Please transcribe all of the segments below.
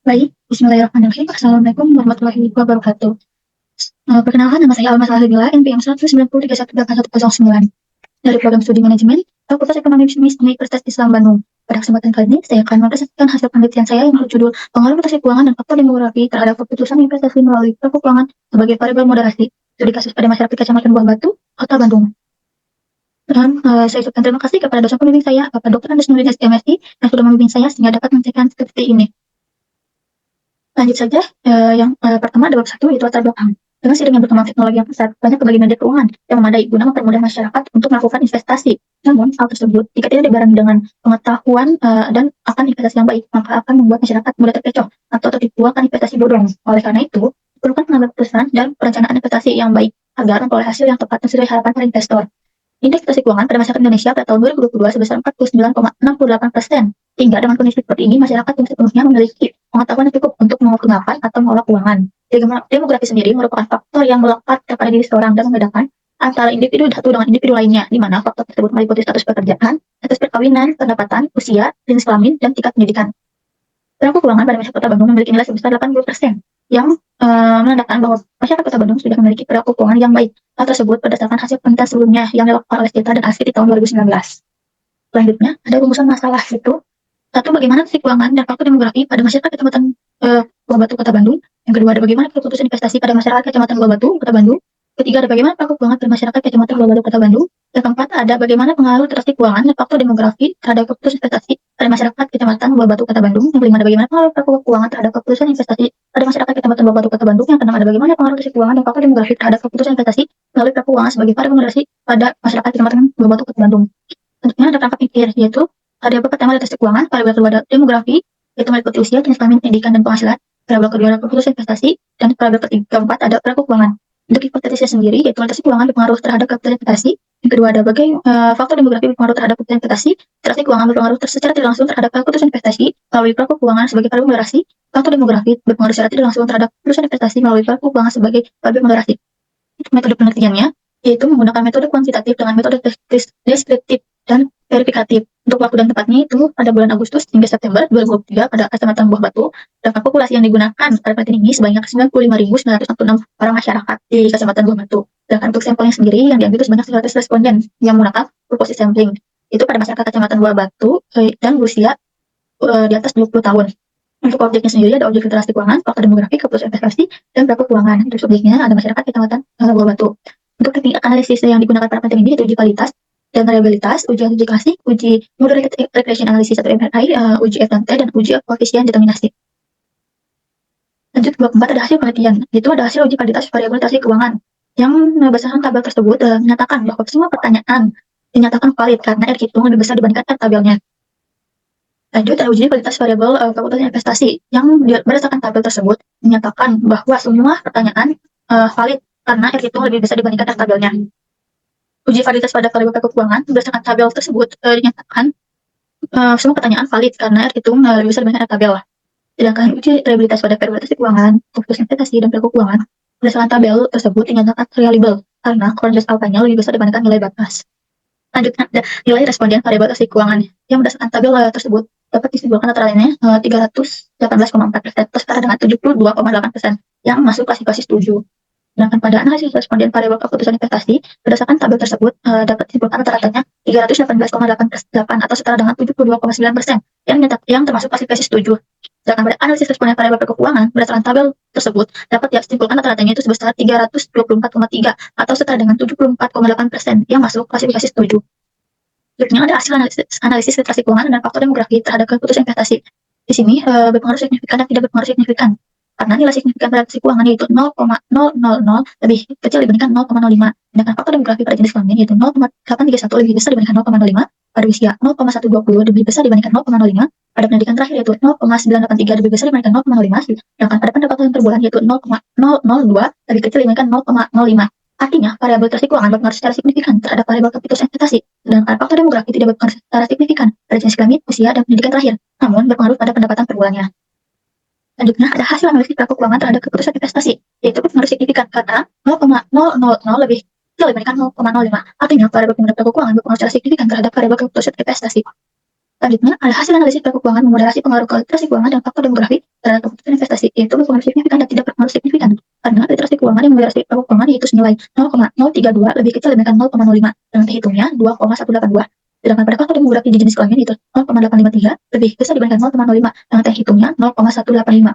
Baik, bismillahirrahmanirrahim. Assalamualaikum warahmatullahi wabarakatuh. Perkenalkan, nama saya Alma Salahila, NPM 190318109 dari Program Studi Manajemen Fakultas Ekonomi Bisnis Universitas Islam Bandung. Pada kesempatan kali ini, saya akan mempresentasikan hasil penelitian saya yang berjudul Pengaruh Mutasi Keuangan dan Faktor Demografi terhadap Keputusan Investasi Melalui Pelaku Keuangan sebagai Variabel Moderasi studi kasus pada masyarakat Kecamatan Buah Batu, Kota Bandung. Dan saya ucapkan terima kasih kepada dosen pembimbing saya, Bapak Dr. Andes Nurdin SMSI, yang sudah membimbing saya sehingga dapat menyelesaikan skripsi ini. Lanjut saja, yang pertama ada bab 1, yaitu latar belakang. Dengan seiring berkembang teknologi yang pesat, banyak berbagai media keuangan yang memadai guna mempermudah masyarakat untuk melakukan investasi. Namun, hal tersebut, jika tidak dibarengi dengan pengetahuan dan akan investasi yang baik, maka akan membuat masyarakat mudah terkecoh atau tertipu akan investasi bodong. Oleh karena itu, diperlukan pengambilan keputusan dan perencanaan investasi yang baik agar memperoleh hasil yang tepat dan sesuai harapan para investor. Indeks prestasi keuangan pada masyarakat Indonesia pada tahun 2022 sebesar 49,68%. Hingga dengan kondisi seperti ini, masyarakat belum sepenuhnya memiliki pengetahuan yang cukup untuk menggunakan atau mengelola keuangan. Demografi sendiri merupakan faktor yang melekat kepada diri seorang dan membedakan antara individu satu dengan individu lainnya, di mana faktor tersebut meliputi status pekerjaan, status perkawinan, pendapatan, usia, jenis kelamin, dan tingkat pendidikan. Pelaku keuangan pada masyarakat Kota Bandung memiliki nilai sebesar 80%, yang menandakan bahwa masyarakat Kota Bandung sudah memiliki perilaku keuangan yang baik. Hal tersebut berdasarkan hasil penelitian sebelumnya yang dilakukan oleh Sejata dan ASFI di tahun 2019. Selanjutnya, ada rumusan masalah, yaitu satu, bagaimana sisi keuangan dan faktor demografi pada masyarakat Kecamatan Buah Batu, Kota Bandung. Yang kedua, ada bagaimana keputusan investasi pada masyarakat Kecamatan Buah Batu, Kota Bandung. Ketiga, ada bagaimana pelaku keuangan pada masyarakat Kecamatan Buah Batu, Kota Bandung. Yang keempat, ada bagaimana pengaruh transaksi keuangan dan faktor demografi terhadap keputusan investasi pada masyarakat Kecamatan Buah Batu, Kota Bandung. Yang kelima, ada bagaimana pengaruh pelaku keuangan terhadap keputusan investasi pada masyarakat Kecamatan Buah Batu, Kota Bandung. Yang keenam, ada bagaimana pengaruh transaksi keuangan dan faktor demografi terhadap keputusan investasi melalui pelaku keuangan sebagai variabel moderasi pada masyarakat Kecamatan Buah Batu, Kota Bandung. Selanjutnya ada perangkat pikir, yaitu variabel pertama adalah transaksi keuangan, variabel kedua ada demografi, yaitu meliputi usia, jenis kelamin, pendidikan, dan penghasilan. Variabel kedua ada keputusan investasi, dan variabel keempat ada pelaku keuangan. Untuk hipotesisnya sendiri, yaitu transaksi keuangan berpengaruh terhadap keputusan investasi. Yang kedua ada faktor demografi berpengaruh terhadap keputusan investasi. Transaksi keuangan berpengaruh secara tidak langsung terhadap keputusan investasi melalui pelaku keuangan sebagai variabel moderasi. Faktor demografi berpengaruh secara tidak langsung terhadap keputusan investasi melalui pelaku keuangan sebagai variabel moderasi. Metode penelitiannya yaitu menggunakan metode kuantitatif dengan metode deskriptif dan verifikatif. Untuk waktu dan tempatnya itu pada bulan Agustus hingga September 2023 pada Kecamatan Buah Batu. Dan populasi yang digunakan pada penelitian ini sebanyak 95.966 orang masyarakat di Kecamatan Buah Batu. Dan untuk sampelnya sendiri yang diambil itu sebanyak 100 responden yang menggunakan proposi sampling. Itu pada masyarakat Kecamatan Buah Batu dan berusia di atas 20 tahun. Untuk objeknya sendiri ada objek literasi keuangan, faktor demografi, keputusan investasi, dan pelaku keuangan. Untuk subjeknya ada masyarakat Kecamatan Buah Batu. Untuk teknik analisis yang digunakan pada penelitian ini yaitu uji kualitas dan variabilitas, uji klasik, uji model regression analisis atau MRI, uji F dan T, dan uji koefisien determinasi. Lanjut, blok 4 ada hasil penelitian, yaitu ada hasil uji kualitas variabilitas keuangan yang berdasarkan tabel tersebut menyatakan bahwa semua pertanyaan dinyatakan valid karena R hitung lebih besar dibandingkan R tabelnya. Lanjut, ada uji kualitas variabel keputusan investasi yang berdasarkan tabel tersebut menyatakan bahwa semua pertanyaan valid karena R hitung lebih besar dibandingkan R tabelnya. Uji validitas pada variabel pelaku keuangan berdasarkan tabel tersebut dinyatakan semua pertanyaan valid karena R hitung lebih besar dibandingkan R tabel. Sedangkan uji reliabilitas pada variabel keuangan, keputusan investasi, dan pelaku keuangan berdasarkan tabel tersebut dinyatakan reliable karena correlation alfanya lebih besar dibandingkan nilai batas. Lanjutnya ada nilai responden variabel keuangan yang berdasarkan tabel tersebut dapat disimpulkan antara lainnya 318,4% setara dengan 72,8% yang masuk klasifikasi setuju. Sedangkan pada analisis responden variabel keputusan investasi berdasarkan tabel tersebut dapat disimpulkan rata-ratanya 318,8% atau setara dengan 72,9% yang termasuk klasifikasi setuju. Sedangkan pada analisis responden variabel keuangan berdasarkan tabel tersebut dapat disimpulkan rata-ratanya itu sebesar 324,3 atau setara dengan 74,8% yang masuk klasifikasi setuju. Selanjutnya ada hasil analisis literasi keuangan dan faktor demografi terhadap keputusan investasi. Di sini berpengaruh signifikan dan tidak berpengaruh signifikan. Karena nilai signifikan pada transaksi keuangan yaitu 0,000 lebih kecil dibandingkan 0,05. Sedangkan faktor demografi pada jenis kelamin yaitu 0,831 lebih besar dibandingkan 0,05. Pada usia 0,120 lebih besar dibandingkan 0,05. Pada pendidikan terakhir yaitu 0,983 lebih besar dibandingkan 0,05. Sedangkan pada pendapatan per bulan yaitu 0,002 lebih kecil dibandingkan 0,05. Artinya, variabel transaksi keuangan berpengaruh secara signifikan terhadap variabel keputusan investasi. Sedangkan faktor demografi tidak berpengaruh secara signifikan pada jenis kelamin, usia, dan pendidikan terakhir, namun berpengaruh pada pendapatan per bulannya. Selanjutnya, ada hasil analisis pelaku keuangan terhadap keputusan investasi, yaitu berpengaruh signifikan karena 0,000 lebih kecil dibandingkan 0,05. Artinya, variabel pelaku keuangan berpengaruh secara signifikan terhadap variabel keputusan investasi. Selanjutnya, ada hasil analisis pelaku keuangan memoderasi pengaruh literasi keuangan dan faktor demografi terhadap keputusan investasi, yaitu berpengaruh signifikan dan tidak berpengaruh signifikan. Karena literasi keuangan yang memoderasi pelaku keuangan yaitu senilai 0,032 lebih kecil dibandingkan 0,05 dengan terhitungnya 2,182. Sedangkan pada faktor demografi di jenis kelamin itu 0,853 lebih besar dibandingkan 0,05 dengan terhitungnya 0,185.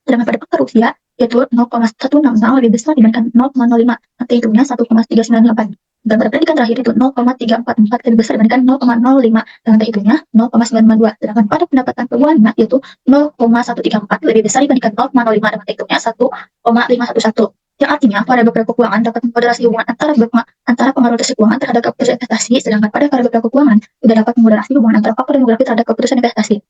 Sedangkan pada faktor usia yaitu 0,160 lebih besar dibandingkan 0,05 dengan terhitungnya 1,398. Dan pada predikat terakhir itu 0,344 lebih besar dibandingkan 0,05 dengan terhitungnya 0,952. Sedangkan pada pendapatan keuangan yaitu 0,134 lebih besar dibandingkan 0,05 dengan terhitungnya 1,511. Yang artinya variabel perilaku keuangan dapat memoderasi hubungan antara pengaruh literasi keuangan terhadap keputusan investasi, sedangkan pada variabel perilaku keuangan tidak dapat memoderasi hubungan antara faktor demografi terhadap keputusan investasi.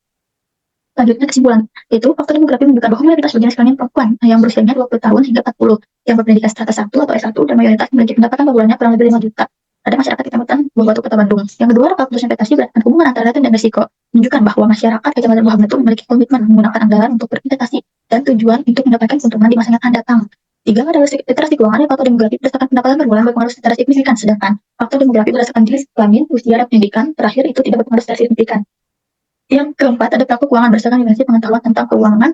Selanjutnya kesimpulan, yaitu faktor demografi menunjukkan bahwa mayoritas jenis kelamin perempuan yang berusianya 20 tahun hingga 40 yang berpendidikan strata 1 atau S1 dan mayoritas memiliki pendapatan per bulannya kurang lebih 5 juta. Ada masyarakat Kecamatan Buah Batu, Kota Bandung. Yang kedua, rangka keputusan investasi berdasarkan hubungan antara return dan risiko, menunjukkan bahwa masyarakat Kecamatan Buah Batu memiliki komitmen menggunakan anggaran untuk berinvestasi dan tujuan untuk mendapatkan keuntungan di masa yang akan datang. Tiga, ada literasi keuangan dan faktor demografi berdasarkan pendapatan per bulan berpengaruh secara signifikan, sedangkan faktor demografi berdasarkan jenis kelamin, usia, dan pendidikan terakhir itu tidak berpengaruh secara signifikan. Yang keempat, ada pelaku keuangan berdasarkan dimensi pengetahuan tentang keuangan,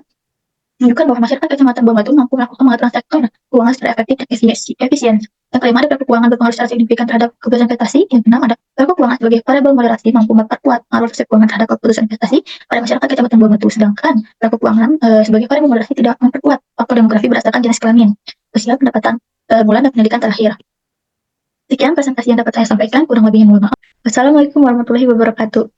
menunjukkan bahwa masyarakat Kecamatan Buah Batu mampu melakukan pengaturan sektor keuangan secara efektif dan efisien. Yang kelima, ada pelaku keuangan berpengaruh secara signifikan terhadap keputusan investasi. Yang keenam, ada pelaku keuangan sebagai variabel moderasi mampu memperkuat pengaruh keuangan terhadap keputusan investasi pada masyarakat Kecamatan Buah Batu. Sedangkan pelaku keuangan sebagai variabel moderasi tidak memperkuat faktor demografi berdasarkan jenis kelamin, usia, pendapatan bulan, dan pendidikan terakhir. Sekian presentasi yang dapat saya sampaikan, kurang lebihnya mohon maaf. Wassalamualaikum warahmatullahi wabarakatuh.